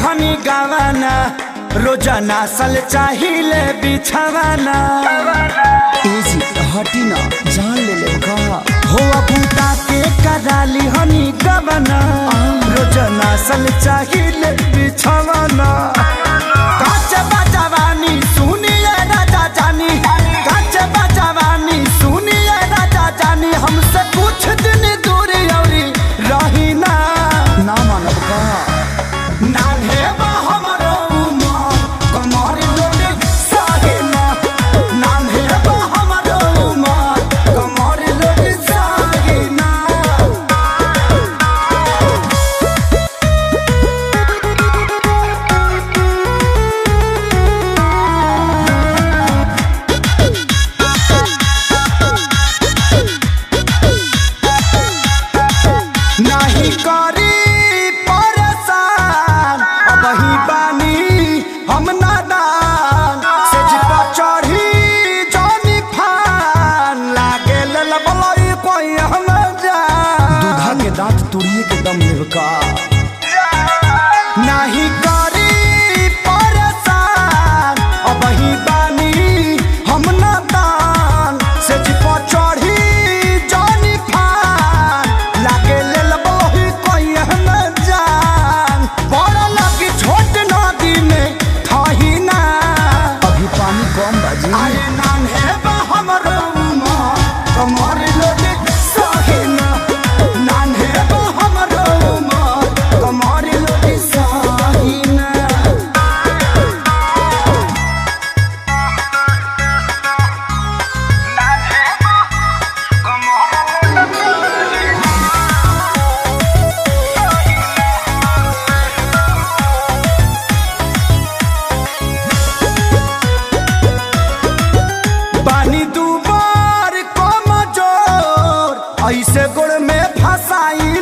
हनी गावाना रोजाना सल चाहिए बिछावाना एजी हटी ना जान ले ले का हो बूटा के कराली हनी गावाना रोजाना सल चाहिए बिछावाना काच बजावानी सुनिए राजा जानी काच बजावानी सुनिए राजा जानी हमसे कुछ दिन दूर औरी रही ना मानब का नान्हे बा हमरो उमर कमर लोटे साहिना नान्हे बा हमरो उमर कमर लोटे साहिना नाही करी परेशान अब ही बानी हम नादान से जिपा चढ़ी जानी फान लागे ललबलई कोई हम जान दूधा के दांत तुड़िए के दम लेब का नाही करी परेशान अब ही बानी हम नादान से जिपा चढ़ी जानी फान लागे ललबलई कोई हम जान बड़ा लगी छोट नदी में थाही ना अभी पानी कम बाजी अरे नान्हे बा हमरो उमर कमर लोटे साहिना नान्हे बा हमरो उमर कमर लोटे साहिना बानी दुबार कम जोर ऐसे गुड़ में फसाई